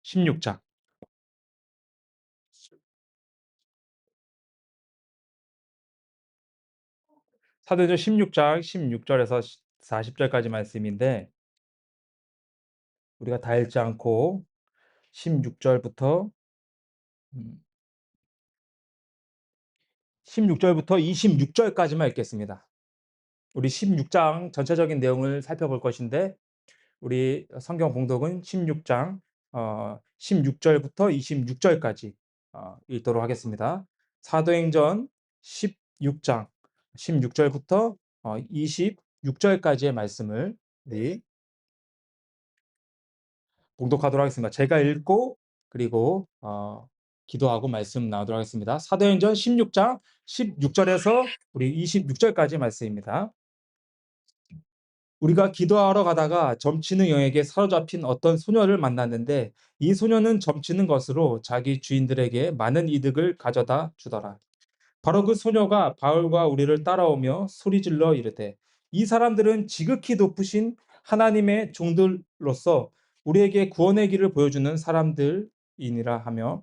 16장. 사도행전 16장 16절에서 40절까지 말씀인데, 우리가 다 읽지 않고 16절부터 26절까지만 읽겠습니다. 우리 16장 전체적인 내용을 살펴볼 것인데, 우리 성경 봉독은 16장 16절부터 26절까지 읽도록 하겠습니다. 사도행전 16장 16절부터 26절까지의 말씀을 우리 봉독하도록 하겠습니다. 제가 읽고 그리고 기도하고 말씀 나누도록 하겠습니다. 사도행전 16장 16절에서 우리 26절까지 말씀입니다. 우리가 기도하러 가다가 점치는 영에게 사로잡힌 어떤 소녀를 만났는데, 이 소녀는 점치는 것으로 자기 주인들에게 많은 이득을 가져다 주더라. 바로 그 소녀가 바울과 우리를 따라오며 소리질러 이르되, 이 사람들은 지극히 높으신 하나님의 종들로서 우리에게 구원의 길을 보여주는 사람들이니라 하며,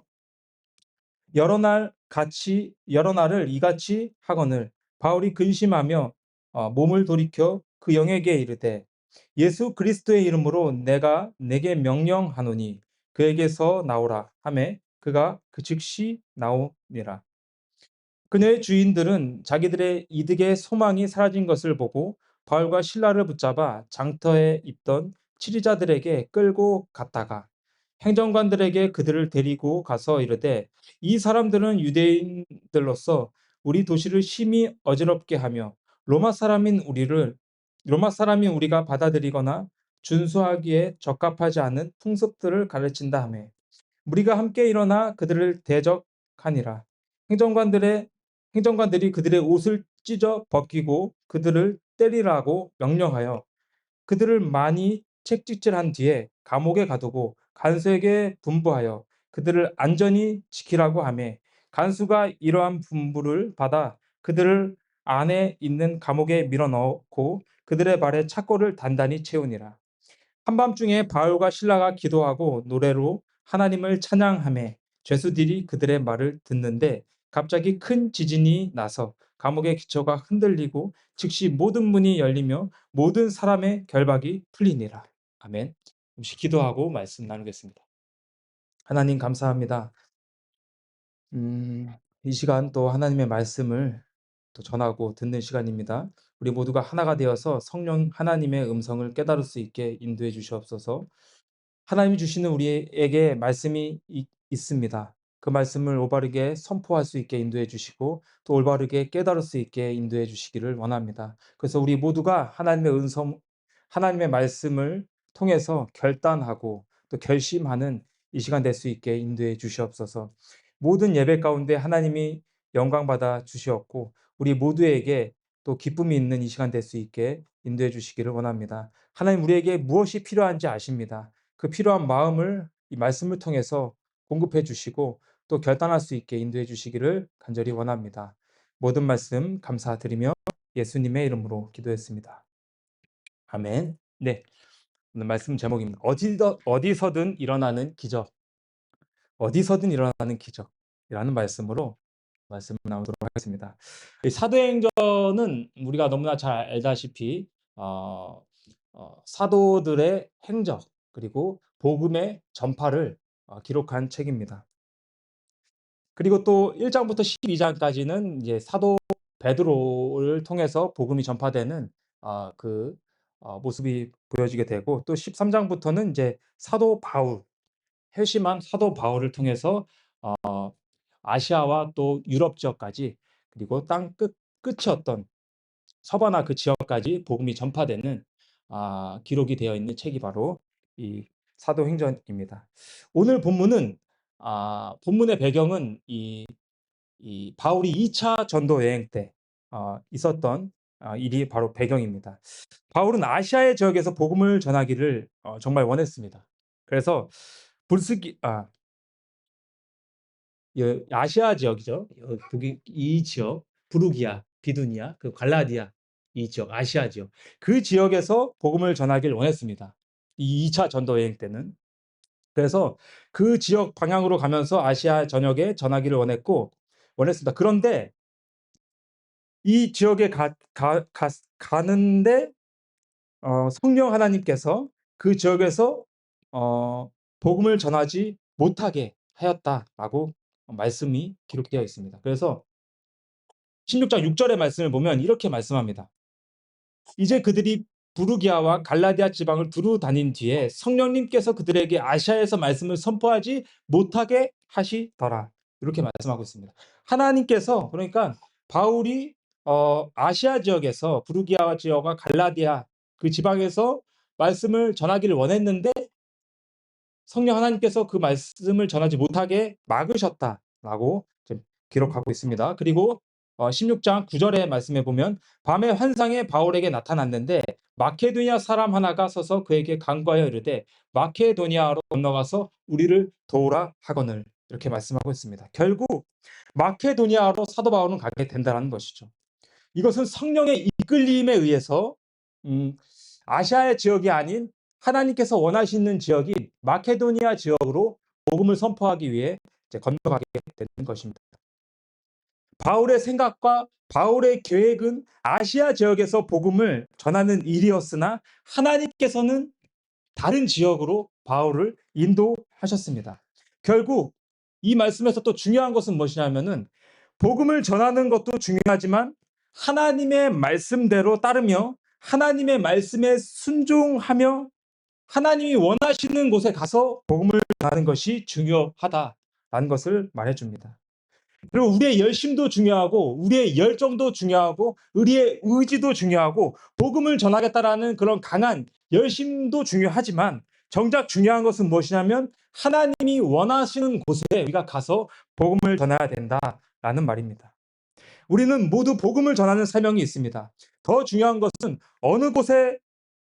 여러 날을 이같이 하거늘 바울이 근심하며 몸을 돌이켜 그 영에게 이르되, 예수 그리스도의 이름으로 내가 내게 명령하노니 그에게서 나오라 하매 그가 그 즉시 나오니라. 그녀의 주인들은 자기들의 이득의 소망이 사라진 것을 보고 바울과 실라를 붙잡아 장터에 있던 치리자들에게 끌고 갔다가 행정관들에게 그들을 데리고 가서 이르되, 이 사람들은 유대인들로서 우리 도시를 심히 어지럽게 하며 로마 사람인 우리가 받아들이거나 준수하기에 적합하지 않은 풍습들을 가르친다 하며, 우리가 함께 일어나 그들을 대적하니라. 행정관들이 그들의 옷을 찢어 벗기고 그들을 때리라고 명령하여 그들을 많이 채찍질한 뒤에 감옥에 가두고 간수에게 분부하여 그들을 안전히 지키라고 하매, 간수가 이러한 분부를 받아 그들을 안에 있는 감옥에 밀어넣고 그들의 발에 착고를 단단히 채우니라. 한밤중에 바울과 실라가 기도하고 노래로 하나님을 찬양하며 죄수들이 그들의 말을 듣는데, 갑자기 큰 지진이 나서 감옥의 기초가 흔들리고 즉시 모든 문이 열리며 모든 사람의 결박이 풀리니라. 아멘. 잠시 기도하고 말씀 나누겠습니다. 하나님 감사합니다. 이 시간 또 하나님의 말씀을 또 전하고 듣는 시간입니다. 우리 모두가 하나가 되어서 성령 하나님의 음성을 깨달을 수 있게 인도해 주시옵소서. 하나님이 주시는 우리에게 말씀이 있습니다. 그 말씀을 올바르게 선포할 수 있게 인도해 주시고 또 올바르게 깨달을 수 있게 인도해 주시기를 원합니다. 그래서 우리 모두가 하나님의 말씀을 통해서 결단하고 또 결심하는 이 시간 될 수 있게 인도해 주시옵소서. 모든 예배 가운데 하나님이 영광 받아 주시옵고 우리 모두에게 또 기쁨이 있는 이 시간 될 수 있게 인도해 주시기를 원합니다. 하나님, 우리에게 무엇이 필요한지 아십니다. 그 필요한 마음을 이 말씀을 통해서 공급해 주시고 또 결단할 수 있게 인도해 주시기를 간절히 원합니다. 모든 말씀 감사드리며 예수님의 이름으로 기도했습니다. 아멘. 네, 오늘 말씀 제목입니다. 어디서든 일어나는 기적. 어디서든 일어나는 기적이라는 말씀으로 말씀을 나누도록 하겠습니다. 이 사도행전은 우리가 너무나 잘 알다시피 사도들의 행적 그리고 복음의 전파를 기록한 책입니다. 그리고 또 1장부터 12장까지는 이제 사도 베드로를 통해서 복음이 전파되는 모습이 보여지게 되고, 또 13장부터는 이제 회심한 사도 바울을 통해서 아시아와 또 유럽 지역까지, 그리고 땅 끝이었던 서바나 그 지역까지 복음이 전파되는 기록이 되어 있는 책이 바로 이 사도행전입니다. 오늘 본문은 본문의 배경은 이 바울이 2차 전도 여행 때 있었던 일이 바로 배경입니다. 바울은 아시아의 지역에서 복음을 전하기를 정말 원했습니다. 그래서 아시아 지역이죠. 이 지역, 부르기아, 비두니아, 그 갈라디아 이 지역, 아시아 지역. 그 지역에서 복음을 전하길 원했습니다. 이 2차 전도 여행 때는. 그래서 그 지역 방향으로 가면서 아시아 전역에 전하기를 원했습니다. 그런데 이 지역에 가는데 성령 하나님께서 그 지역에서 복음을 전하지 못하게 하였다라고 말씀이 기록되어 있습니다. 그래서 16장 6절의 말씀을 보면 이렇게 말씀합니다. 이제 그들이 부르기아와 갈라디아 지방을 두루 다닌 뒤에 성령님께서 그들에게 아시아에서 말씀을 선포하지 못하게 하시더라. 이렇게 말씀하고 있습니다. 하나님께서, 그러니까 바울이 아시아 지역에서 부르기아 지역과 갈라디아 그 지방에서 말씀을 전하기를 원했는데 성령 하나님께서 그 말씀을 전하지 못하게 막으셨다라고 지금 기록하고 있습니다. 그리고 16장 9절의 말씀에 보면 밤에 환상에 바울에게 나타났는데 마케도니아 사람 하나가 서서 그에게 간구하여 이르되 마케도니아로 건너가서 우리를 도우라 하거늘, 이렇게 말씀하고 있습니다. 결국 마케도니아로 사도 바울은 가게 된다는 것이죠. 이것은 성령의 이끌림에 의해서 아시아의 지역이 아닌 하나님께서 원하시는 지역인 마케도니아 지역으로 복음을 선포하기 위해 이제 건너가게 되는 것입니다. 바울의 생각과 바울의 계획은 아시아 지역에서 복음을 전하는 일이었으나 하나님께서는 다른 지역으로 바울을 인도하셨습니다. 결국 이 말씀에서 또 중요한 것은 무엇이냐면은 복음을 전하는 것도 중요하지만 하나님의 말씀대로 따르며 하나님의 말씀에 순종하며 하나님이 원하시는 곳에 가서 복음을 전하는 것이 중요하다라는 것을 말해줍니다. 그리고 우리의 열심도 중요하고 우리의 열정도 중요하고 우리의 의지도 중요하고 복음을 전하겠다라는 그런 강한 열심도 중요하지만 정작 중요한 것은 무엇이냐면 하나님이 원하시는 곳에 우리가 가서 복음을 전해야 된다라는 말입니다. 우리는 모두 복음을 전하는 사명이 있습니다. 더 중요한 것은 어느 곳에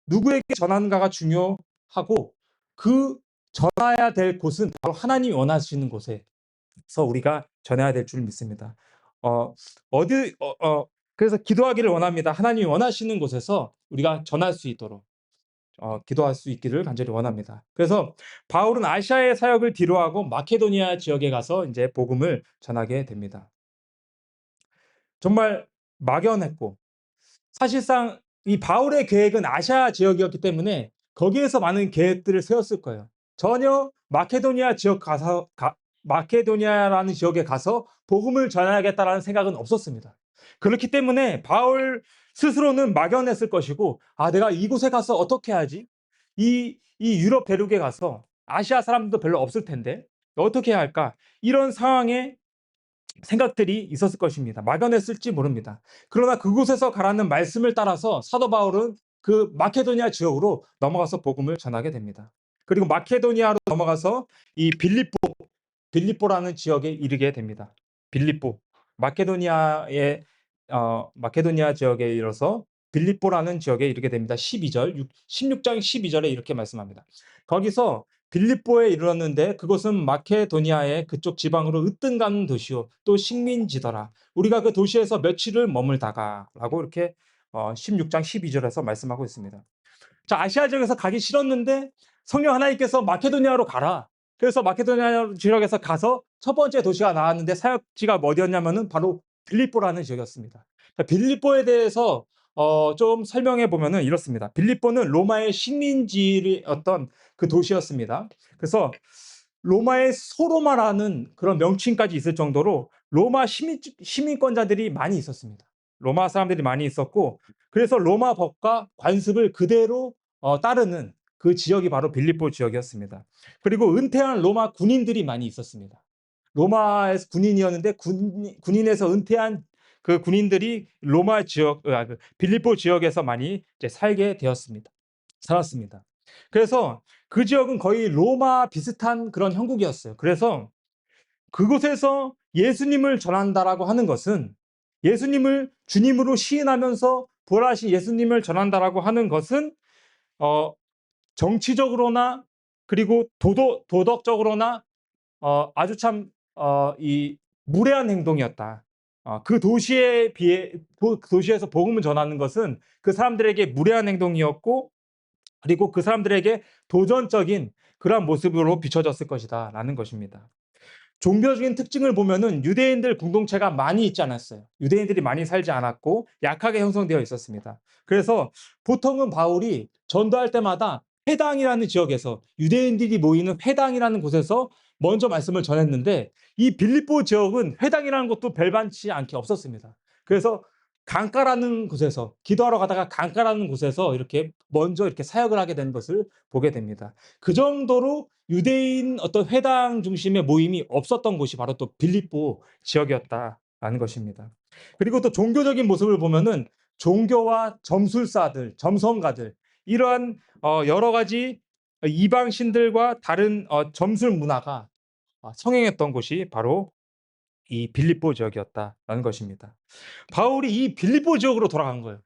누구에게 전하는가가 중요하고 그 전해야 될 곳은 바로 하나님이 원하시는 곳에서 우리가 전해야 될 줄 믿습니다. 어, 어디 그래서 기도하기를 원합니다. 하나님이 원하시는 곳에서 우리가 전할 수 있도록 기도할 수 있기를 간절히 원합니다. 그래서 바울은 아시아의 사역을 뒤로하고 마케도니아 지역에 가서 이제 복음을 전하게 됩니다. 정말 막연했고 사실상 이 바울의 계획은 아시아 지역이었기 때문에 거기에서 많은 계획들을 세웠을 거예요. 전혀 마케도니아라는 지역에 가서 복음을 전해야겠다라는 생각은 없었습니다. 그렇기 때문에 바울 스스로는 막연했을 것이고, 내가 이곳에 가서 어떻게 하지? 이 유럽 대륙에 가서 아시아 사람들도 별로 없을 텐데 어떻게 해야 할까? 이런 상황에 생각들이 있었을 것입니다. 막연했을지 모릅니다. 그러나 그곳에서 가라는 말씀을 따라서 사도 바울은 그 마케도니아 지역으로 넘어가서 복음을 전하게 됩니다. 그리고 마케도니아로 넘어가서 이 빌립보라는 지역에 이르게 됩니다. 빌립보, 마케도니아 지역에 이르러서 빌립보라는 지역에 이르게 됩니다. 16장 12절에 이렇게 말씀합니다. 거기서 빌립보에 이르렀는데 그곳은 마케도니아의 그쪽 지방으로 으뜸가는 도시요 또 식민지더라. 우리가 그 도시에서 며칠을 머물다가라고 이렇게 16장 12절에서 말씀하고 있습니다. 자, 아시아 지역에서 가기 싫었는데 성령 하나님께서 마케도니아로 가라. 그래서 마케도니아 지역에서 가서 첫 번째 도시가 나왔는데 사역지가 어디였냐면은 바로 빌립보라는 지역이었습니다. 자, 빌립보에 대해서 좀 설명해 보면은 이렇습니다. 빌립보는 로마의 식민지였던 그 도시였습니다. 그래서 로마의 소로마라는 그런 명칭까지 있을 정도로 로마 시민권자들이 많이 있었습니다. 로마 사람들이 많이 있었고, 그래서 로마 법과 관습을 그대로 따르는 그 지역이 바로 빌립보 지역이었습니다. 그리고 은퇴한 로마 군인들이 많이 있었습니다. 로마에서 군인이었는데 군인에서 은퇴한 그 군인들이 로마 지역, 그 빌립보 지역에서 많이 이제 살았습니다. 그래서 그 지역은 거의 로마 비슷한 그런 형국이었어요. 그래서 그곳에서 예수님을 전한다라고 하는 것은 예수님을 주님으로 시인하면서 부활하신 예수님을 전한다라고 하는 것은 정치적으로나 그리고 도덕적으로나 아주 참 이 무례한 행동이었다. 그 도시에 비해 그 도시에서 복음을 전하는 것은 그 사람들에게 무례한 행동이었고, 그리고 그 사람들에게 도전적인 그러한 모습으로 비춰졌을 것이다라는 것입니다. 종교적인 특징을 보면은 유대인들 공동체가 많이 있지 않았어요. 유대인들이 많이 살지 않았고 약하게 형성되어 있었습니다. 그래서 보통은 바울이 전도할 때마다 회당이라는 지역에서, 유대인들이 모이는 회당이라는 곳에서 먼저 말씀을 전했는데, 이 빌립보 지역은 회당이라는 것도 별반치 않게 없었습니다. 그래서 강가라는 곳에서, 기도하러 가다가 강가라는 곳에서 이렇게 먼저 이렇게 사역을 하게 된 것을 보게 됩니다. 그 정도로 유대인 어떤 회당 중심의 모임이 없었던 곳이 바로 또 빌립보 지역이었다라는 것입니다. 그리고 또 종교적인 모습을 보면은 종교와 점술사들, 점성가들, 이러한 여러 가지 이방 신들과 다른 점술 문화가 성행했던 곳이 바로 이 빌립보 지역이었다라는 것입니다. 바울이 이 빌립보 지역으로 들어간 거예요.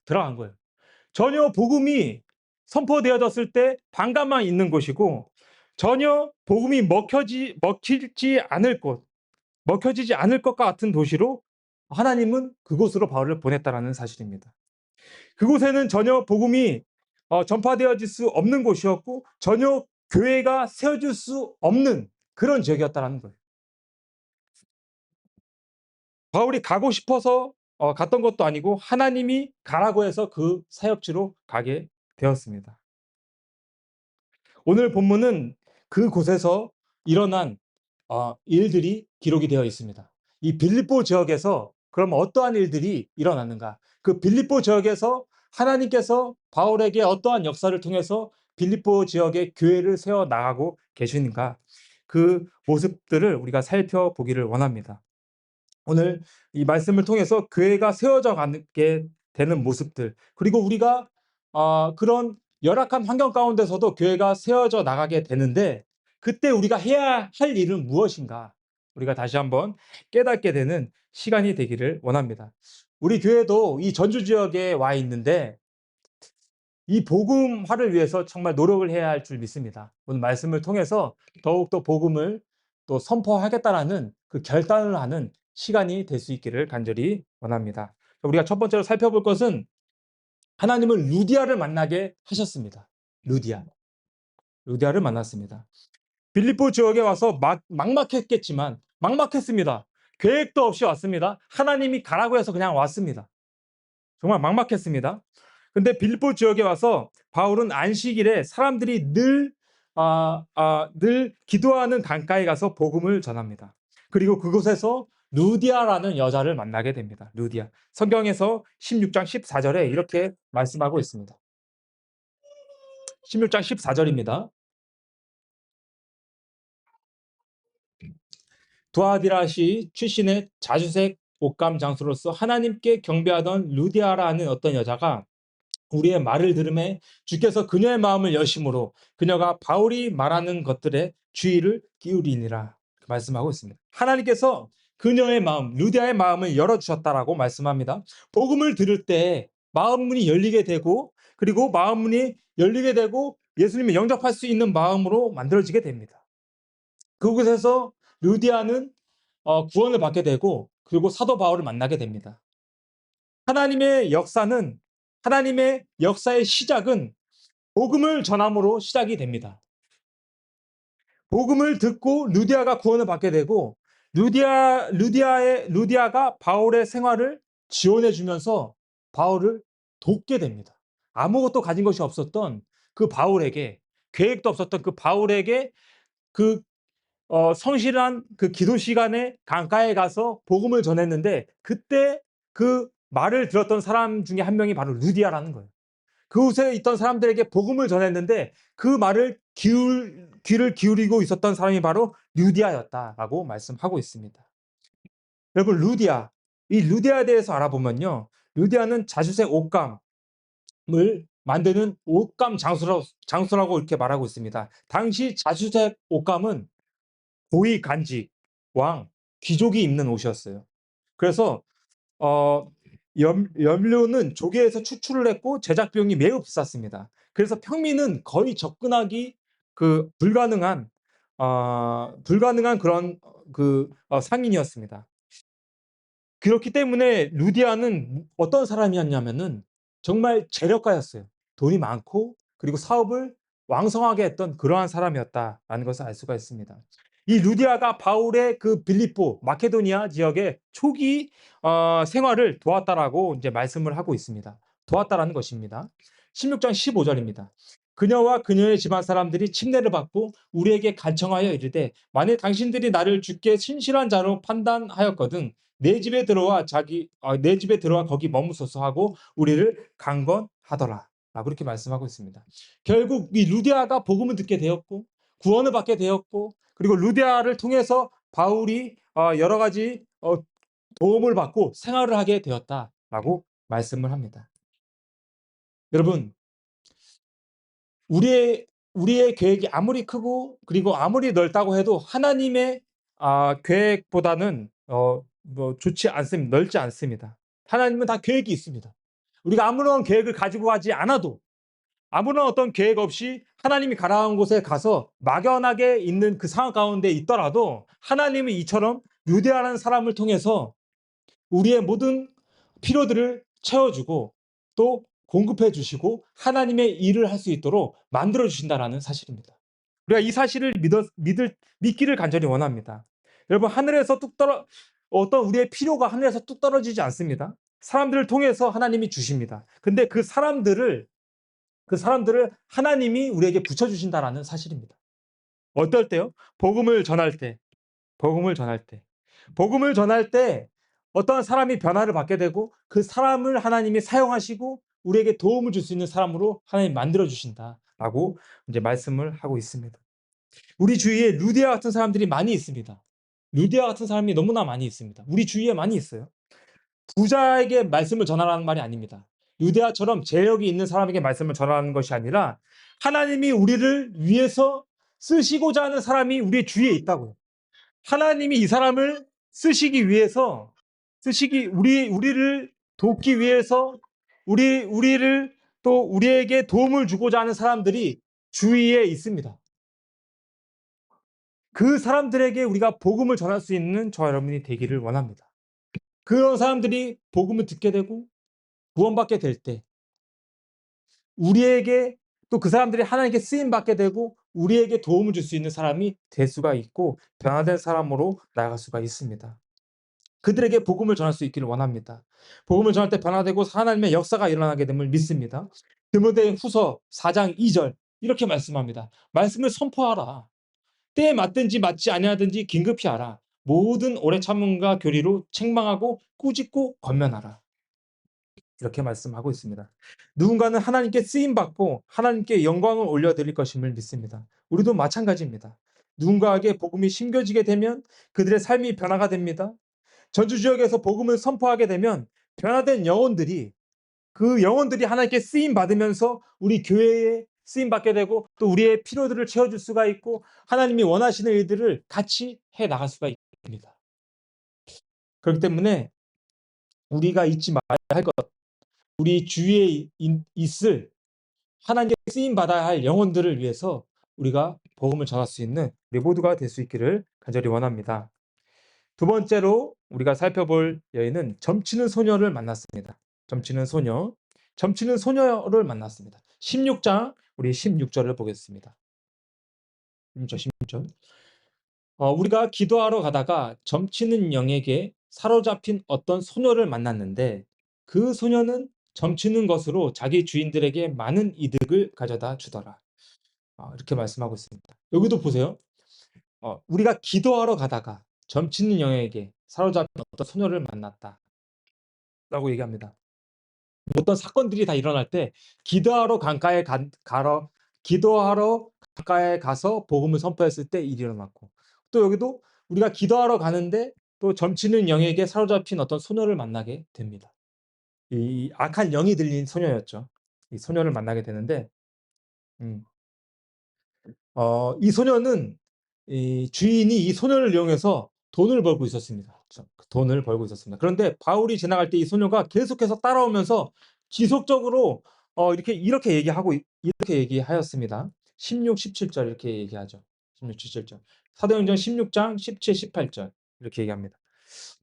전혀 복음이 선포되어졌을 때 반감만 있는 곳이고, 전혀 복음이 먹혀지지 않을 것 같은 도시로 하나님은 그곳으로 바울을 보냈다라는 사실입니다. 그곳에는 전혀 복음이 전파되어질 수 없는 곳이었고, 전혀 교회가 세워질 수 없는 그런 지역이었다라는 거예요. 바울이 가고 싶어서 갔던 것도 아니고, 하나님이 가라고 해서 그 사역지로 가게 되었습니다. 오늘 본문은 그곳에서 일어난 일들이 기록이 되어 있습니다. 이 빌립보 지역에서 그럼 어떠한 일들이 일어났는가? 그 빌립보 지역에서 하나님께서 바울에게 어떠한 역사를 통해서 빌립보 지역의 교회를 세워 나가고 계시는가? 그 모습들을 우리가 살펴보기를 원합니다. 오늘 이 말씀을 통해서 교회가 세워져 가게 되는 모습들, 그리고 우리가 그런 열악한 환경 가운데서도 교회가 세워져 나가게 되는데, 그때 우리가 해야 할 일은 무엇인가, 우리가 다시 한번 깨닫게 되는 시간이 되기를 원합니다. 우리 교회도 이 전주 지역에 와 있는데, 이 복음화를 위해서 정말 노력을 해야 할 줄 믿습니다. 오늘 말씀을 통해서 더욱더 복음을 또 선포하겠다라는 그 결단을 하는 시간이 될 수 있기를 간절히 원합니다. 우리가 첫 번째로 살펴볼 것은, 하나님은 루디아를 만나게 하셨습니다. 루디아. 루디아를 만났습니다. 빌립보 지역에 와서 막막했습니다. 계획도 없이 왔습니다. 하나님이 가라고 해서 그냥 왔습니다. 정말 막막했습니다. 근데 빌립보 지역에 와서 바울은 안식일에 사람들이 늘 기도하는 강가에 가서 복음을 전합니다. 그리고 그곳에서 루디아라는 여자를 만나게 됩니다. 루디아. 성경에서 16장 14절에 이렇게 말씀하고 있습니다. 16장 14절입니다. 두아디라시 출신의 자주색 옷감 장수로서 하나님께 경배하던 루디아라는 어떤 여자가 우리의 말을 들음에 주께서 그녀의 마음을 여심으로 그녀가 바울이 말하는 것들에 주의를 기울이니라 말씀하고 있습니다. 하나님께서 그녀의 마음, 루디아의 마음을 열어주셨다라고 말씀합니다. 복음을 들을 때 마음 문이 열리게 되고, 그리고 마음 문이 열리게 되고 예수님을 영접할 수 있는 마음으로 만들어지게 됩니다. 그곳에서 루디아는 구원을 받게 되고, 그리고 사도 바울을 만나게 됩니다. 하나님의 역사는, 하나님의 역사의 시작은 복음을 전함으로 시작이 됩니다. 복음을 듣고 루디아가 구원을 받게 되고, 루디아가 바울의 생활을 지원해 주면서 바울을 돕게 됩니다. 아무것도 가진 것이 없었던 그 바울에게, 계획도 없었던 그 바울에게, 그 성실한 그 기도 시간에 강가에 가서 복음을 전했는데, 그때 그 말을 들었던 사람 중에 한 명이 바로 루디아라는 거예요. 그곳에 있던 사람들에게 복음을 전했는데 그 말을 귀를 기울이고 있었던 사람이 바로 루디아였다라고 말씀하고 있습니다. 여러분, 이 루디아에 대해서 알아보면요, 루디아는 자주색 옷감을 만드는 옷감 장수라고 이렇게 말하고 있습니다. 당시 자주색 옷감은 고위 간직, 왕, 귀족이 입는 옷이었어요. 그래서 염료는 조개에서 추출을 했고 제작 비용이 매우 비쌌습니다. 그래서 평민은 거의 접근하기 불가능한 그런 상인이었습니다. 그렇기 때문에 루디아는 어떤 사람이었냐면은 정말 재력가였어요. 돈이 많고 그리고 사업을 왕성하게 했던 그러한 사람이었다라는 것을 알 수가 있습니다. 이 루디아가 바울의 그 빌립보 마케도니아 지역의 초기 생활을 도왔다라고 이제 말씀을 하고 있습니다. 도왔다라는 것입니다. 16장 15절입니다. 그녀와 그녀의 집안 사람들이 침례를 받고 우리에게 간청하여 이르되 만일 당신들이 나를 주께 신실한 자로 판단하였거든 내 집에 들어와 거기 머무소서 하고 우리를 강건하더라. 라고 이렇게 말씀하고 있습니다. 결국 이 루디아가 복음을 듣게 되었고 구원을 받게 되었고 그리고 루디아를 통해서 바울이 여러 가지 도움을 받고 생활을 하게 되었다라고 말씀을 합니다. 여러분, 우리의 계획이 아무리 크고 그리고 아무리 넓다고 해도 하나님의 계획보다는 좋지 않습니다. 넓지 않습니다. 하나님은 다 계획이 있습니다. 우리가 아무런 계획을 가지고 가지 않아도 아무런 어떤 계획 없이 하나님이 가라한 곳에 가서 막연하게 있는 그 상황 가운데 있더라도 하나님은 이처럼 유대하는 사람을 통해서 우리의 모든 필요들을 채워주고 또 공급해 주시고 하나님의 일을 할 수 있도록 만들어 주신다라는 사실입니다. 우리가 이 사실을 믿기를 간절히 원합니다. 여러분 하늘에서 어떤 우리의 필요가 하늘에서 뚝 떨어지지 않습니다. 사람들을 통해서 하나님이 주십니다. 근데 그 사람들을 하나님이 우리에게 붙여주신다라는 사실입니다. 어떨 때요? 복음을 전할 때, 복음을 전할 때, 복음을 전할 때 어떠한 사람이 변화를 받게 되고 그 사람을 하나님이 사용하시고 우리에게 도움을 줄 수 있는 사람으로 하나님 만들어 주신다라고 이제 말씀을 하고 있습니다. 우리 주위에 루디아 같은 사람들이 많이 있습니다. 루디아 같은 사람이 너무나 많이 있습니다. 우리 주위에 많이 있어요. 부자에게 말씀을 전하라는 말이 아닙니다. 유대아처럼 재력이 있는 사람에게 말씀을 전하는 것이 아니라 하나님이 우리를 위해서 쓰시고자 하는 사람이 우리 주위에 있다고요. 하나님이 이 사람을 쓰시기 위해서 우리를 돕기 위해서 우리를 또 우리에게 도움을 주고자 하는 사람들이 주위에 있습니다. 그 사람들에게 우리가 복음을 전할 수 있는 저와 여러분이 되기를 원합니다. 그런 사람들이 복음을 듣게 되고 구원받게 될 때 우리에게 또 그 사람들이 하나님께 쓰임 받게 되고 우리에게 도움을 줄 수 있는 사람이 될 수가 있고 변화된 사람으로 나아갈 수가 있습니다. 그들에게 복음을 전할 수 있기를 원합니다. 복음을 전할 때 변화되고 하나님의 역사가 일어나게 됨을 믿습니다. 디모데후서 4장 2절 이렇게 말씀합니다. 말씀을 선포하라. 때에 맞든지 맞지 아니하든지 긴급히 하라. 모든 오래 참음과 교리로 책망하고 꾸짖고 권면하라. 이렇게 말씀하고 있습니다. 누군가는 하나님께 쓰임받고 하나님께 영광을 올려드릴 것임을 믿습니다. 우리도 마찬가지입니다. 누군가에게 복음이 심겨지게 되면 그들의 삶이 변화가 됩니다. 전주 지역에서 복음을 선포하게 되면 변화된 영혼들이 그 영혼들이 하나님께 쓰임 받으면서 우리 교회에 쓰임 받게 되고 또 우리의 필요들을 채워줄 수가 있고 하나님이 원하시는 일들을 같이 해 나갈 수가 있습니다. 그렇기 때문에 우리가 잊지 말아야 할 것, 우리 주위에 있을 하나님께 쓰임 받아야 할 영혼들을 위해서 우리가 복음을 전할 수 있는 우리 모두가 될 수 있기를 간절히 원합니다. 두 번째로 우리가 살펴볼 여인은 점치는 소녀를 만났습니다. 점치는 소녀를 만났습니다. 16장 우리 16절을 보겠습니다. 16절. 우리가 기도하러 가다가 점치는 영에게 사로잡힌 어떤 소녀를 만났는데 그 소녀는 점치는 것으로 자기 주인들에게 많은 이득을 가져다 주더라. 이렇게 말씀하고 있습니다. 여기도 보세요. 우리가 기도하러 가다가 점치는 영에게 사로잡힌 어떤 소녀를 만났다라고 얘기합니다. 어떤 사건들이 다 일어날 때 기도하러 강가에 가서 복음을 선포했을 때 일이 일어났고 또 여기도 우리가 기도하러 가는데 또 점치는 영에게 사로잡힌 어떤 소녀를 만나게 됩니다. 이 악한 영이 들린 소녀였죠. 이 소녀를 만나게 되는데 음, 이 소녀는 이 주인이 이 소녀를 이용해서 돈을 벌고 있었습니다. 돈을 벌고 있었습니다. 그런데 바울이 지나갈 때 이 소녀가 계속해서 따라오면서 지속적으로 이렇게 얘기하였습니다. 16, 17절 이렇게 얘기하죠. 16, 17절. 사도행전 16장 17, 18절 이렇게 얘기합니다.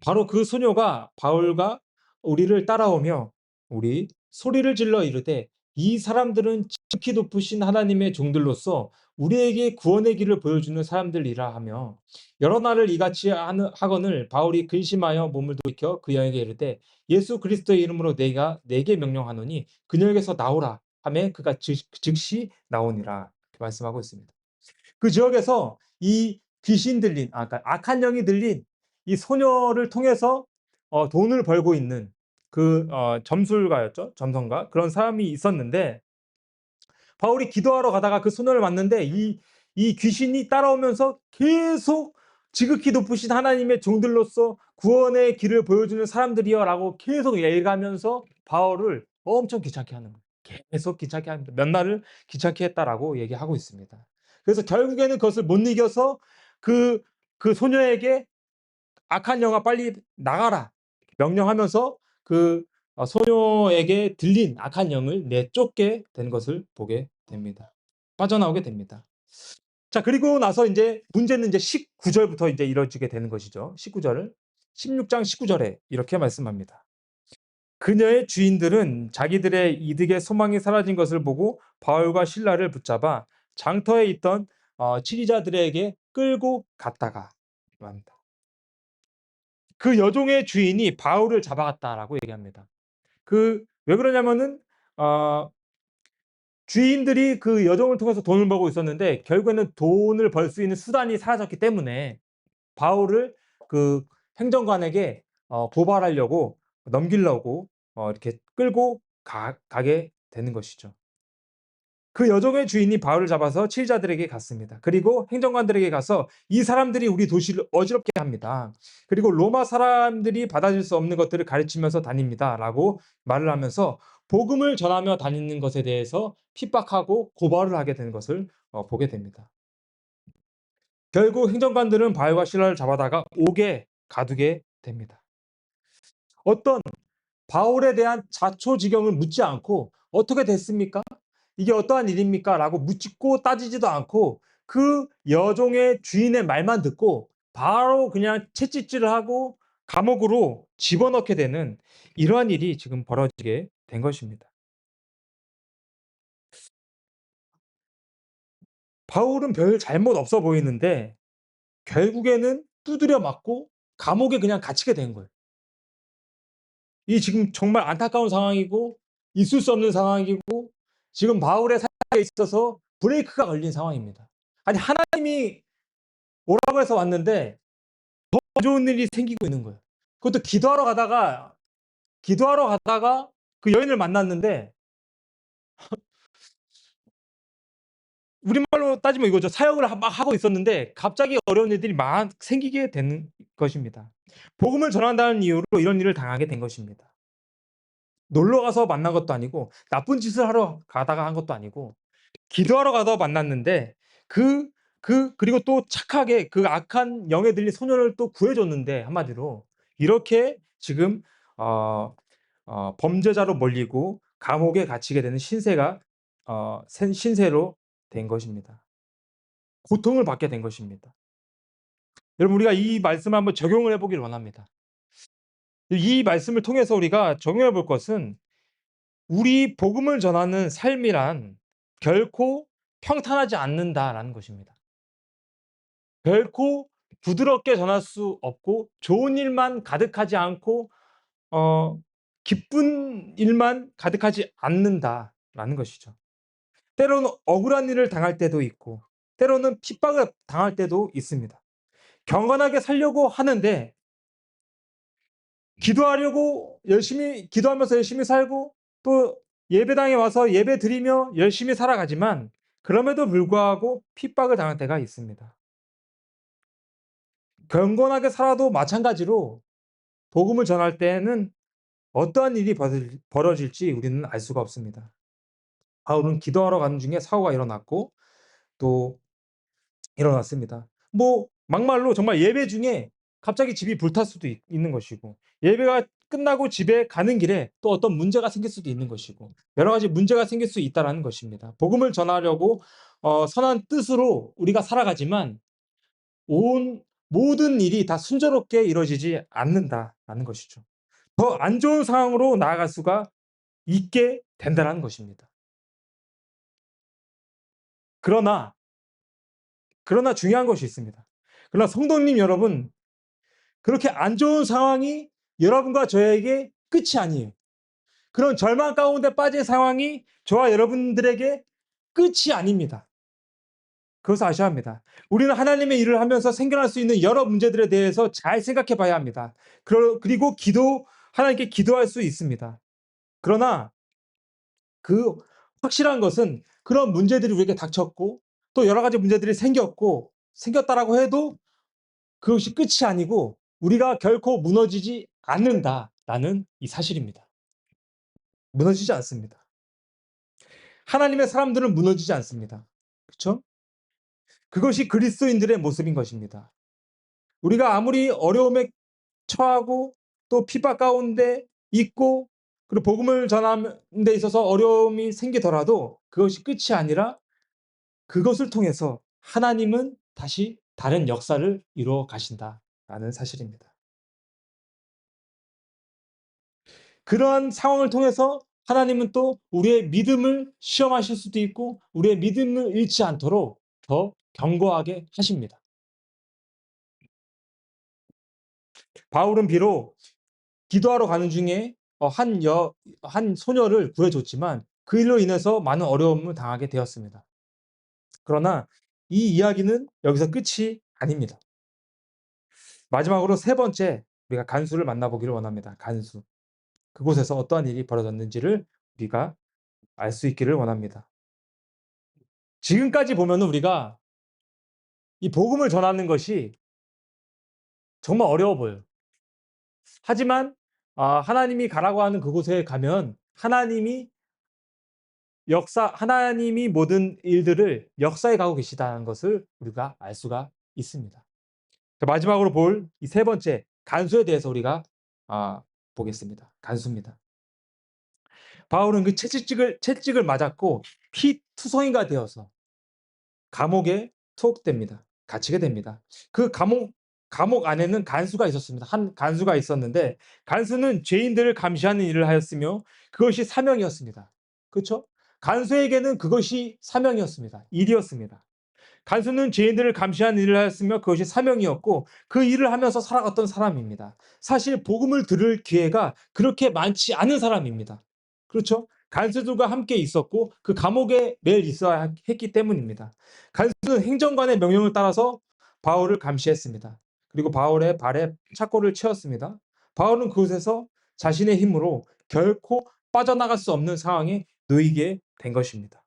바로 그 소녀가 바울과 우리를 따라오며 우리 소리를 질러 이르되 이 사람들은 지극히 높으신 하나님의 종들로서 우리에게 구원의 길을 보여주는 사람들이라 하며 여러 날을 이같이 하거늘 바울이 근심하여 몸을 돌이켜 그 여에게 이르되 예수 그리스도의 이름으로 내가 내게 명령하노니 그녀에게서 나오라 하매 그가 즉시 나오니라 이렇게 말씀하고 있습니다. 그 지역에서 이 귀신 들린, 그러니까 악한 영이 들린 이 소녀를 통해서 돈을 벌고 있는 그 점술가였죠. 점성가. 그런 사람이 있었는데 바울이 기도하러 가다가 그 소녀를 만났는데 이 귀신이 따라오면서 계속 지극히 높으신 하나님의 종들로서 구원의 길을 보여주는 사람들이여라고 계속 얘기하면서 바울을 엄청 귀찮게 하는 거예요. 계속 귀찮게 합니다. 몇 날을 귀찮게 했다라고 얘기하고 있습니다. 그래서 결국에는 그것을 못 이겨서 그, 그 소녀에게 악한 영아 빨리 나가라 명령하면서 그 소녀에게 들린 악한 영을 내쫓게 된 것을 보게 됩니다. 빠져나오게 됩니다. 자, 그리고 나서 이제 문제는 이제 19절부터 이제 이루어지게 되는 것이죠. 19절을 16장 19절에 이렇게 말씀합니다. 그녀의 주인들은 자기들의 이득의 소망이 사라진 것을 보고 바울과 실라를 붙잡아 장터에 있던 치리자들에게 끌고 갔다가 합니다. 그 여종의 주인이 바울을 잡아갔다라고 얘기합니다. 왜 그러냐면은 주인들이 그 여종을 통해서 돈을 벌고 있었는데 결국에는 돈을 벌 수 있는 수단이 사라졌기 때문에 바울을 그 행정관에게 고발하려고 넘기려고 이렇게 끌고 가게 되는 것이죠. 그 여종의 주인이 바울을 잡아서 치리자들에게 갔습니다. 그리고 행정관들에게 가서 이 사람들이 우리 도시를 어지럽게 합니다. 그리고 로마 사람들이 받아들일 수 없는 것들을 가르치면서 다닙니다. 라고 말을 하면서 복음을 전하며 다니는 것에 대해서 핍박하고 고발을 하게 되는 것을 보게 됩니다. 결국 행정관들은 바울과 실라를 잡아다가 옥에 가두게 됩니다. 어떤 바울에 대한 자초지경을 묻지 않고 어떻게 됐습니까? 이게 어떠한 일입니까? 라고 묻고 따지지도 않고 그 여종의 주인의 말만 듣고 바로 그냥 채찍질을 하고 감옥으로 집어넣게 되는 이러한 일이 지금 벌어지게 된 것입니다. 바울은 별 잘못 없어 보이는데 결국에는 두드려 맞고 감옥에 그냥 갇히게 된 거예요. 이 지금 정말 안타까운 상황이고 있을 수 없는 상황이고 지금 바울의 삶에 있어서 브레이크가 걸린 상황입니다. 아니 하나님이 오라고 해서 왔는데 더 좋은 일이 생기고 있는 거예요. 그것도 기도하러 가다가 그 여인을 만났는데 우리말로 따지면 이거죠. 사역을 막 하고 있었는데 갑자기 어려운 일들이 막 생기게 되는 것입니다. 복음을 전한다는 이유로 이런 일을 당하게 된 것입니다. 놀러 가서 만난 것도 아니고 나쁜 짓을 하러 가다가 한 것도 아니고 기도하러 가다 만났는데 그리고 또 착하게 그 악한 영에 들린 소년을 또 구해줬는데 한마디로 이렇게 지금 범죄자로 몰리고 감옥에 갇히게 되는 신세로 된 것입니다. 고통을 받게 된 것입니다. 여러분 우리가 이 말씀을 한번 적용을 해보길 원합니다. 이 말씀을 통해서 우리가 적용해 볼 것은 우리 복음을 전하는 삶이란 결코 평탄하지 않는다라는 것입니다. 결코 부드럽게 전할 수 없고 좋은 일만 가득하지 않고 기쁜 일만 가득하지 않는다라는 것이죠. 때로는 억울한 일을 당할 때도 있고 때로는 핍박을 당할 때도 있습니다. 경건하게 살려고 하는데 기도하면서 열심히 살고 또 예배당에 와서 예배 드리며 열심히 살아가지만 그럼에도 불구하고 핍박을 당할 때가 있습니다. 경건하게 살아도 마찬가지로 복음을 전할 때에는 어떠한 일이 벌어질지 우리는 알 수가 없습니다. 바울은 기도하러 가는 중에 사고가 일어났고 또 일어났습니다. 막말로 정말 예배 중에 갑자기 집이 불탈 수도 있는 것이고 예배가 끝나고 집에 가는 길에 또 어떤 문제가 생길 수도 있는 것이고 여러 가지 문제가 생길 수 있다라는 것입니다. 복음을 전하려고 선한 뜻으로 우리가 살아가지만 온 모든 일이 다 순조롭게 이루어지지 않는다라는 것이죠. 더 안 좋은 상황으로 나아갈 수가 있게 된다라는 것입니다. 그러나, 그러나 중요한 것이 있습니다. 그러나 성도님 여러분, 그렇게 안 좋은 상황이 여러분과 저에게 끝이 아니에요. 그런 절망 가운데 빠진 상황이 저와 여러분들에게 끝이 아닙니다. 그것을 아셔야 합니다. 우리는 하나님의 일을 하면서 생겨날 수 있는 여러 문제들에 대해서 잘 생각해 봐야 합니다. 그리고 하나님께 기도할 수 있습니다. 그러나 그 확실한 것은 그런 문제들이 우리에게 닥쳤고 또 여러 가지 문제들이 생겼다라고 해도 그것이 끝이 아니고 우리가 결코 무너지지 않는다라는 이 사실입니다. 무너지지 않습니다. 하나님의 사람들은 무너지지 않습니다. 그렇죠? 그것이 그리스도인들의 모습인 것입니다. 우리가 아무리 어려움에 처하고 또 핍박 가운데 있고 그리고 복음을 전하는 데 있어서 어려움이 생기더라도 그것이 끝이 아니라 그것을 통해서 하나님은 다시 다른 역사를 이루어 가신다라는 사실입니다. 그러한 상황을 통해서 하나님은 또 우리의 믿음을 시험하실 수도 있고 우리의 믿음을 잃지 않도록 더 견고하게 하십니다. 바울은 비록 기도하러 가는 중에 한 소녀를 구해줬지만 그 일로 인해서 많은 어려움을 당하게 되었습니다. 그러나 이 이야기는 여기서 끝이 아닙니다. 마지막으로 세 번째 우리가 간수를 만나보기를 원합니다. 간수. 그곳에서 어떠한 일이 벌어졌는지를 우리가 알 수 있기를 원합니다. 지금까지 보면은 우리가 이 복음을 전하는 것이 정말 어려워 보여요. 하지만 하나님이 가라고 하는 그곳에 가면 하나님이 모든 일들을 역사해 가고 계시다는 것을 우리가 알 수가 있습니다. 자, 마지막으로 볼 이 세 번째 간수에 대해서 우리가 보겠습니다. 간수입니다. 바울은 그 채찍을 맞았고 피투성이가 되어서 감옥에 투옥됩니다. 갇히게 됩니다. 그 감옥 안에는 간수가 있었습니다. 한 간수가 있었는데 간수는 죄인들을 감시하는 일을 하였으며 그것이 사명이었습니다. 그렇죠? 간수에게는 그것이 사명이었습니다. 일이었습니다. 간수는 죄인들을 감시하는 일을 하였으며 그것이 사명이었고 그 일을 하면서 살아갔던 사람입니다. 사실 복음을 들을 기회가 그렇게 많지 않은 사람입니다. 그렇죠? 간수들과 함께 있었고 그 감옥에 매일 있어야 했기 때문입니다. 간수는 행정관의 명령을 따라서 바울을 감시했습니다. 그리고 바울의 발에 착고를 채웠습니다. 바울은 그곳에서 자신의 힘으로 결코 빠져나갈 수 없는 상황에 놓이게 된 것입니다.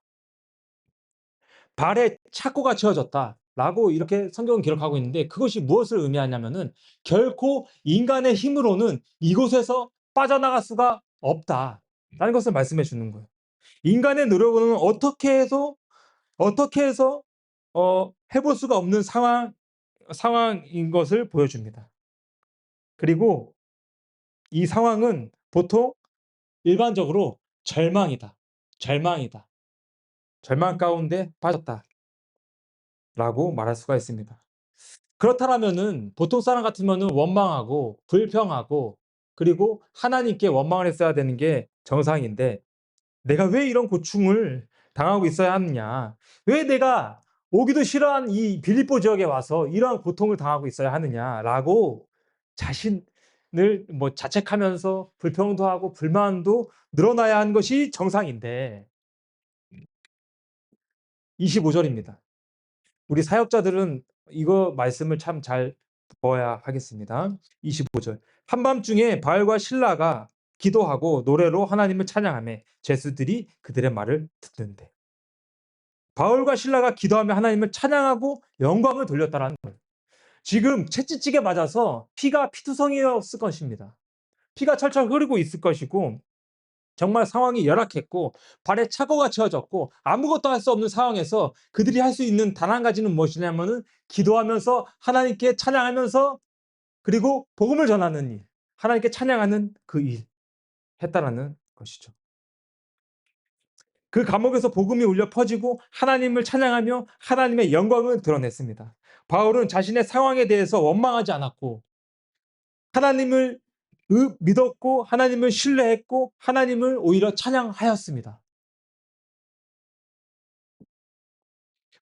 발에 착고가 채워졌다라고 이렇게 성경은 기록하고 있는데 그것이 무엇을 의미하냐면은 결코 인간의 힘으로는 이곳에서 빠져나갈 수가 없다라는 것을 말씀해 주는 거예요. 인간의 노력으로는 어떻게 해서 해볼 수가 없는 상황인 것을 보여줍니다. 그리고 이 상황은 보통 일반적으로 절망이다, 절망이다, 절망 가운데 빠졌다라고 말할 수가 있습니다. 그렇다면은 보통 사람 같으면은 원망하고 불평하고 그리고 하나님께 원망을 했어야 되는 게 정상인데 '내가 왜 이런 고충을 당하고 있어야 하느냐? 왜 내가 오기도 싫어하는 이 빌립보 지역에 와서 이러한 고통을 당하고 있어야 하느냐?'라고 자신을 자책하면서 불평도 하고 불만도 늘어나야 하는 것이 정상인데 25 절입니다. 우리 사역자들은 이거 말씀을 참 잘 보아야 하겠습니다. 25절. 한밤중에 바울과 실라가 기도하고 노래로 하나님을 찬양하며 죄수들이 그들의 말을 듣는데. 바울과 실라가 기도하며 하나님을 찬양하고 영광을 돌렸다라는 거예요. 지금 채찍질에 맞아서 피가 피투성이었을 것입니다. 피가 철철 흐르고 있을 것이고 정말 상황이 열악했고 발에 착오가 채워졌고 아무것도 할 수 없는 상황에서 그들이 할 수 있는 단 한 가지는 무엇이냐면은 기도하면서 하나님께 찬양하면서 그리고 복음을 전하는 일, 하나님께 찬양하는 그 일 했다라는 것이죠. 그 감옥에서 복음이 울려 퍼지고 하나님을 찬양하며 하나님의 영광을 드러냈습니다. 바울은 자신의 상황에 대해서 원망하지 않았고 하나님을 믿었고 하나님을 신뢰했고 하나님을 오히려 찬양하였습니다.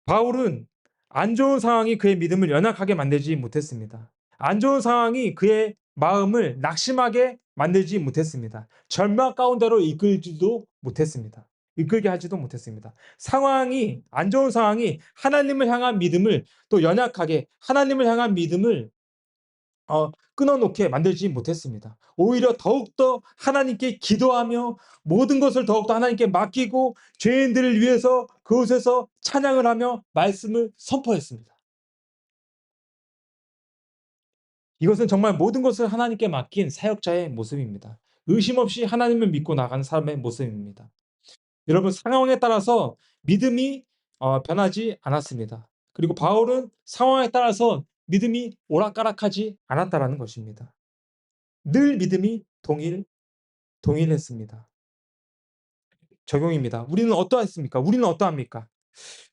바울은 안 좋은 상황이 그의 믿음을 연약하게 만들지 못했습니다. 안 좋은 상황이 그의 마음을 낙심하게 만들지 못했습니다. 절망 가운데로 이끌지도 못했습니다. 이끌게 하지도 못했습니다. 상황이 안 좋은 상황이 하나님을 향한 믿음을 또 연약하게 하나님을 향한 믿음을 끊어놓게 만들지 못했습니다. 오히려 더욱더 하나님께 기도하며 모든 것을 더욱더 하나님께 맡기고 죄인들을 위해서 그곳에서 찬양을 하며 말씀을 선포했습니다. 이것은 정말 모든 것을 하나님께 맡긴 사역자의 모습입니다. 의심 없이 하나님을 믿고 나가는 사람의 모습입니다. 여러분, 상황에 따라서 믿음이 변하지 않았습니다. 그리고 바울은 상황에 따라서 믿음이 오락가락하지 않았다라는 것입니다. 늘 믿음이 동일했습니다. 적용입니다. 우리는 어떠했습니까? 우리는 어떠합니까?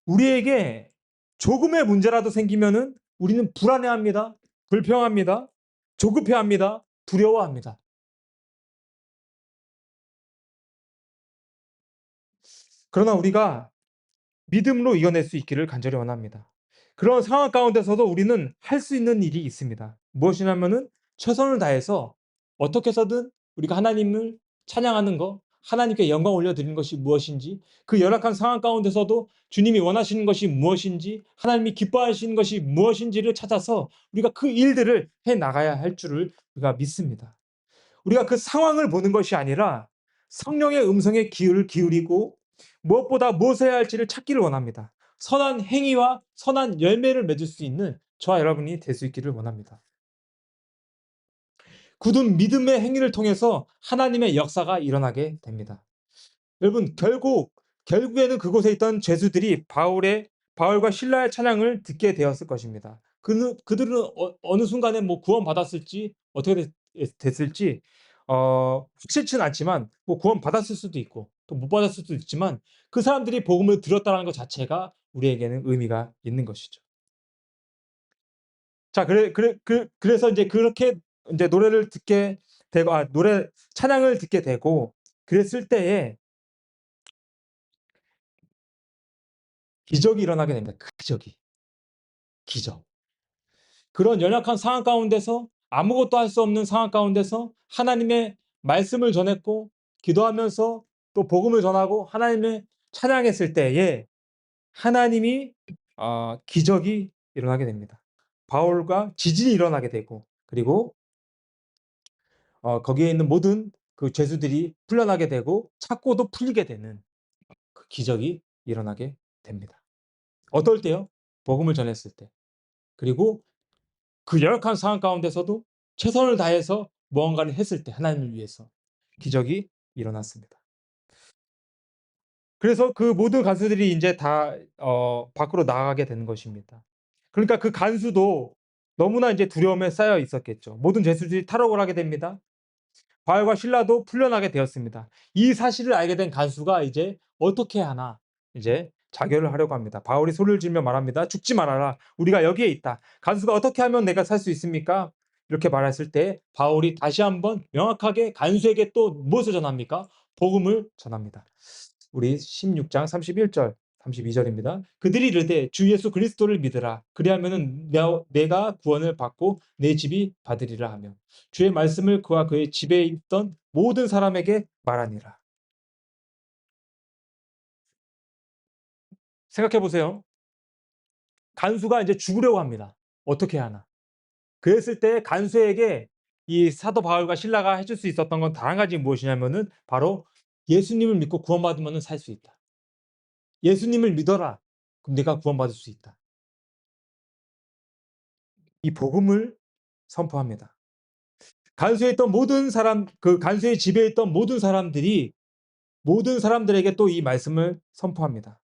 우리에게 조금의 문제라도 생기면은 우리는 불안해합니다. 불평합니다. 조급해합니다. 두려워합니다. 그러나 우리가 믿음으로 이겨낼 수 있기를 간절히 원합니다. 그런 상황 가운데서도 우리는 할 수 있는 일이 있습니다. 무엇이냐면은 최선을 다해서 어떻게 해서든 우리가 하나님을 찬양하는 것, 하나님께 영광 올려드리는 것이 무엇인지, 그 열악한 상황 가운데서도 주님이 원하시는 것이 무엇인지, 하나님이 기뻐하시는 것이 무엇인지를 찾아서 우리가 그 일들을 해 나가야 할 줄을 우리가 믿습니다. 우리가 그 상황을 보는 것이 아니라 성령의 음성에 귀를 기울이고 무엇보다 무엇을 해야 할지를 찾기를 원합니다. 선한 행위와 선한 열매를 맺을 수 있는 저와 여러분이 될 수 있기를 원합니다. 굳은 믿음의 행위를 통해서 하나님의 역사가 일어나게 됩니다. 여러분, 결국에는 그곳에 있던 죄수들이 바울과 신라의 찬양을 듣게 되었을 것입니다. 그들은 어느 순간에 뭐 구원받았을지 어떻게 됐을지 확실치는 않지만 뭐 구원받았을 수도 있고 또 못 받았을 수도 있지만 그 사람들이 복음을 들었다는 것 자체가 우리에게는 의미가 있는 것이죠. 자, 그래서 이제 그렇게 이제 노래를 듣게 되고 노래 찬양을 듣게 되고 그랬을 때에 기적이 일어나게 됩니다. 기적. 그런 연약한 상황 가운데서 아무것도 할 수 없는 상황 가운데서 하나님의 말씀을 전했고 기도하면서 또 복음을 전하고 하나님을 찬양했을 때에 하나님이 기적이 일어나게 됩니다. 바울과 지진이 일어나게 되고 그리고 거기에 있는 모든 그 죄수들이 풀려나게 되고 착고도 풀리게 되는 그 기적이 일어나게 됩니다. 어떨 때요? 복음을 전했을 때. 그리고 그 열악한 상황 가운데서도 최선을 다해서 무언가를 했을 때 하나님을 위해서 기적이 일어났습니다. 그래서 그 모든 간수들이 인제 다 밖으로 나가게 되는 것입니다. 그러니까 그 간수도 너무나 인제 두려움에 쌓여 있었겠죠. 모든 죄수들이 탈옥을 하게 됩니다. 바울과 실라도 풀려나게 되었습니다. 이 사실을 알게 된 간수가 이제 어떻게 하나 이제 자결을 하려고 합니다. 바울이 소리를 지르며 말합니다. "죽지 말아라. 우리가 여기에 있다." 간수가 "어떻게 하면 내가 살 수 있습니까?" 이렇게 말했을 때 바울이 다시 한번 명확하게 간수에게 또 무엇을 전합니까? 복음을 전합니다. 우리 16장 31절 32절입니다. 그들이 이르되 주 예수 그리스도를 믿으라. 그리하면은 내가 구원을 받고 내 집이 받으리라 하며 주의 말씀을 그와 그의 집에 있던 모든 사람에게 말하니라. 생각해 보세요. 간수가 이제 죽으려고 합니다. 어떻게 하나. 그랬을 때 간수에게 이 사도 바울과 실라가 해줄 수 있었던 건 단 한 가지 무엇이냐면은 바로 예수님을 믿고 구원받으면은 살 수 있다. 예수님을 믿어라. 그럼 네가 구원받을 수 있다. 이 복음을 선포합니다. 간수에 있던 모든 사람, 그 간수의 집에 있던 모든 사람들이 모든 사람들에게 또 이 말씀을 선포합니다.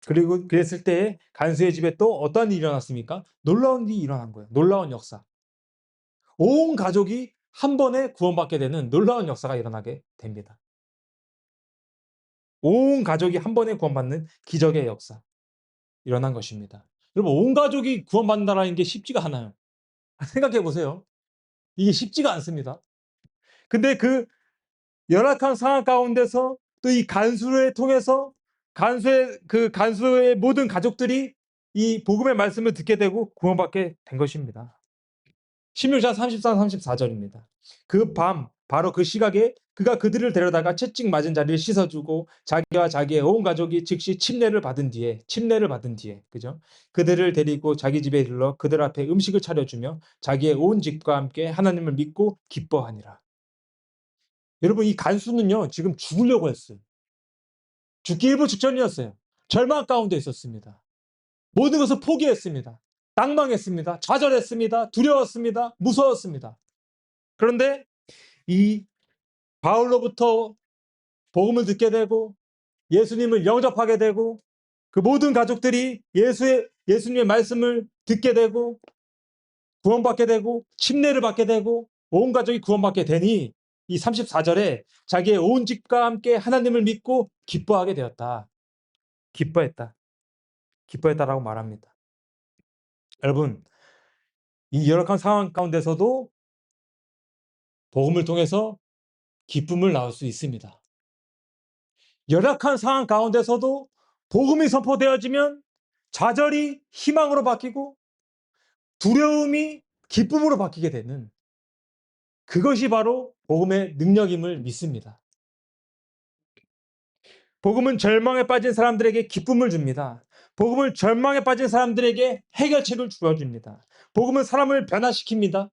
그리고 그랬을 때 간수의 집에 또 어떤 일이 일어났습니까? 놀라운 일이 일어난 거예요. 놀라운 역사. 온 가족이 한 번에 구원받게 되는 놀라운 역사가 일어나게 됩니다. 온 가족이 한 번에 구원받는 기적의 역사 일어난 것입니다. 여러분 온 가족이 구원받는다라는 게 쉽지가 않아요. 생각해 보세요. 이게 쉽지가 않습니다. 근데 그 열악한 상황 가운데서 또 이 간수를 통해서 간수의 모든 가족들이 이 복음의 말씀을 듣게 되고 구원받게 된 것입니다. 신명기상 33, 34절입니다. 그 밤 바로 그 시각에 그가 그들을 데려다가 채찍 맞은 자리를 씻어주고 자기와 자기의 온 가족이 즉시 침례를 받은 뒤에 그죠? 그들을 데리고 자기 집에 이르러 그들 앞에 음식을 차려주며 자기의 온 집과 함께 하나님을 믿고 기뻐하니라. 여러분 이 간수는요 지금 죽으려고 했어요. 죽기 일부 직전이었어요. 절망 가운데 있었습니다. 모든 것을 포기했습니다. 낭망했습니다. 좌절했습니다. 두려웠습니다. 무서웠습니다. 그런데 이 바울로부터 복음을 듣게 되고 예수님을 영접하게 되고 그 모든 가족들이 예수님의 말씀을 듣게 되고 구원받게 되고 침례를 받게 되고 온 가족이 구원받게 되니 이 34절에 자기의 온 집과 함께 하나님을 믿고 기뻐하게 되었다. 기뻐했다. 기뻐했다라고 말합니다. 여러분, 이 열악한 상황 가운데서도 복음을 통해서 기쁨을 낳을 수 있습니다. 열악한 상황 가운데서도 복음이 선포되어지면 좌절이 희망으로 바뀌고 두려움이 기쁨으로 바뀌게 되는 그것이 바로 복음의 능력임을 믿습니다. 복음은 절망에 빠진 사람들에게 기쁨을 줍니다. 복음은 절망에 빠진 사람들에게 해결책을 주어줍니다. 복음은 사람을 변화시킵니다.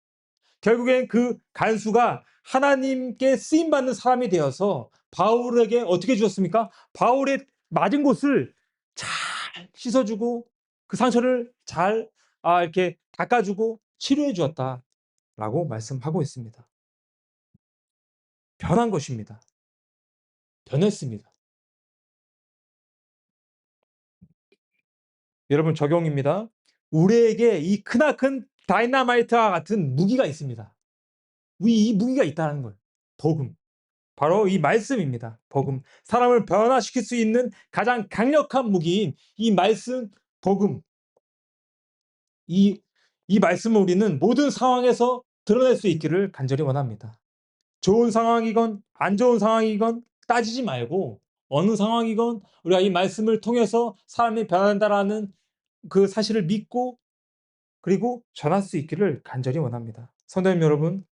결국엔 그 간수가 하나님께 쓰임받는 사람이 되어서 바울에게 어떻게 주었습니까? 바울의 맞은 곳을 잘 씻어주고 그 상처를 잘 이렇게 닦아주고 치료해 주었다라고 말씀하고 있습니다. 변한 것입니다. 변했습니다. 여러분 적용입니다. 우리에게 이 크나큰 다이너마이트와 같은 무기가 있습니다. 이 무기가 있다는 거예요. 복음. 바로 이 말씀입니다. 복음. 사람을 변화시킬 수 있는 가장 강력한 무기인 이 말씀, 복음. 이 말씀을 우리는 모든 상황에서 드러낼 수 있기를 간절히 원합니다. 좋은 상황이건 안 좋은 상황이건 따지지 말고 어느 상황이건 우리가 이 말씀을 통해서 사람이 변한다라는 그 사실을 믿고 그리고 전할 수 있기를 간절히 원합니다. 성도님 여러분,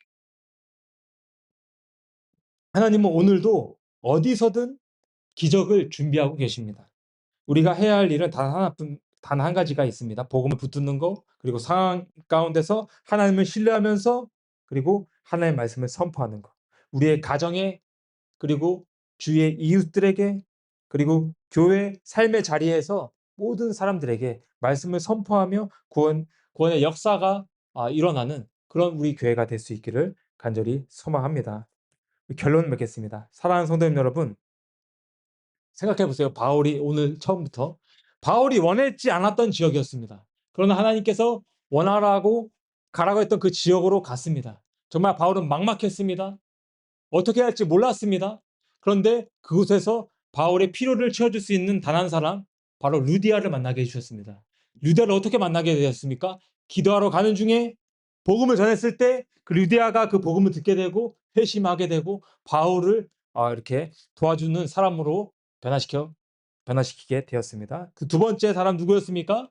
하나님은 오늘도 어디서든 기적을 준비하고 계십니다. 우리가 해야 할 일은 단 한 가지가 있습니다. 복음을 붙드는 거, 그리고 상황 가운데서 하나님을 신뢰하면서 그리고 하나님의 말씀을 선포하는 거. 우리의 가정에 그리고 주위의 이웃들에게 그리고 교회 삶의 자리에서 모든 사람들에게 말씀을 선포하며 구원의 역사가 일어나는 그런 우리 교회가 될 수 있기를 간절히 소망합니다. 결론 맺겠습니다. 사랑하는 성도님 여러분, 생각해 보세요. 바울이 오늘 처음부터 바울이 원했지 않았던 지역이었습니다. 그러나 하나님께서 원하라고 가라고 했던 그 지역으로 갔습니다. 정말 바울은 막막했습니다. 어떻게 할지 몰랐습니다. 그런데 그곳에서 바울의 필요를 채워줄 수 있는 단 한 사람, 바로 루디아를 만나게 해주셨습니다. 루디아를 어떻게 만나게 되었습니까? 기도하러 가는 중에 복음을 전했을 때 그 루디아가 그 복음을 듣게 되고 회심하게 되고 바울을 이렇게 도와주는 사람으로 변화시키게 되었습니다. 그 두 번째 사람 누구였습니까?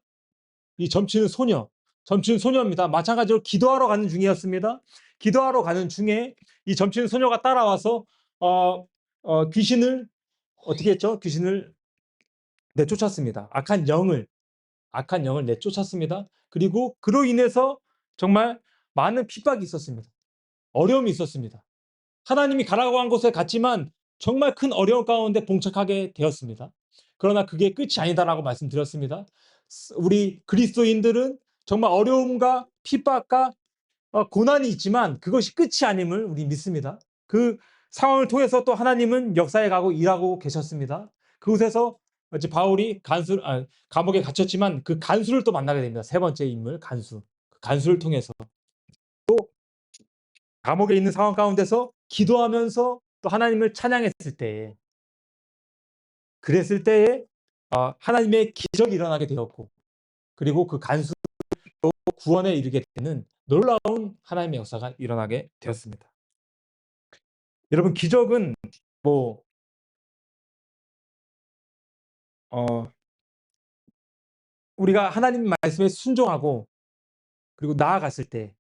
이 점치는 소녀. 점치는 소녀입니다. 마찬가지로 기도하러 가는 중이었습니다. 기도하러 가는 중에 이 점치는 소녀가 따라와서 귀신을 어떻게 했죠? 귀신을 내쫓았습니다. 악한 영을 내쫓았습니다. 그리고 그로 인해서 정말 많은 핍박이 있었습니다. 어려움이 있었습니다. 하나님이 가라고 한 곳에 갔지만 정말 큰 어려움 가운데 봉착하게 되었습니다. 그러나 그게 끝이 아니다라고 말씀드렸습니다. 우리 그리스도인들은 정말 어려움과 핍박과 고난이 있지만 그것이 끝이 아님을 우리 믿습니다. 그 상황을 통해서 또 하나님은 역사에 가고 일하고 계셨습니다. 그곳에서 이제 바울이 감옥에 갇혔지만 그 간수를 또 만나게 됩니다. 세 번째 인물 간수. 그 간수를 통해서 감옥에 있는 상황 가운데서 기도하면서 또 하나님을 찬양했을 때 그랬을 때에 하나님의 기적이 일어나게 되었고, 그리고 그 간수도 구원에 이르게 되는 놀라운 하나님의 역사가 일어나게 되었습니다. 여러분, 기적은 뭐 어, 우리가 하나님 말씀에 순종하고 그리고 나아갔을 때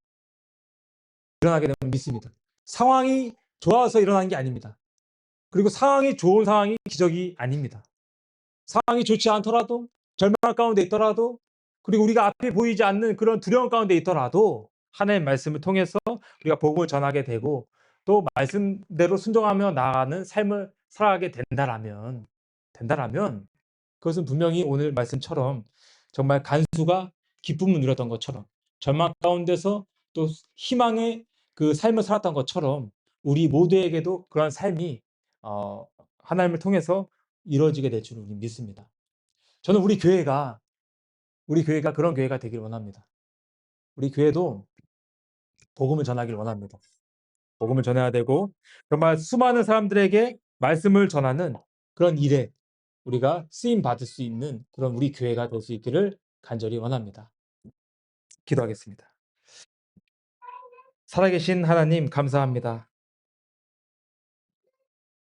일어나게 되는 믿습니다. 상황이 좋아서 일어나는 게 아닙니다. 그리고 상황이 좋은 상황이 기적이 아닙니다. 상황이 좋지 않더라도, 절망 가운데 있더라도, 그리고 우리가 앞에 보이지 않는 그런 두려움 가운데 있더라도 하나님의 말씀을 통해서 우리가 복음을 전하게 되고 또 말씀대로 순종하며 나아가는 삶을 살아가게 된다라면 그것은 분명히 오늘 말씀처럼 정말 간수가 기쁨을 누렸던 것처럼 절망 가운데서 또 희망의 그 삶을 살았던 것처럼 우리 모두에게도 그런 삶이 어, 하나님을 통해서 이루어지게 될 줄 믿습니다. 저는 우리 교회가 그런 교회가 되길 원합니다. 우리 교회도 복음을 전하길 원합니다. 복음을 전해야 되고 정말 수많은 사람들에게 말씀을 전하는 그런 일에 우리가 쓰임 받을 수 있는 그런 우리 교회가 될 수 있기를 간절히 원합니다. 기도하겠습니다. 살아계신 하나님 감사합니다.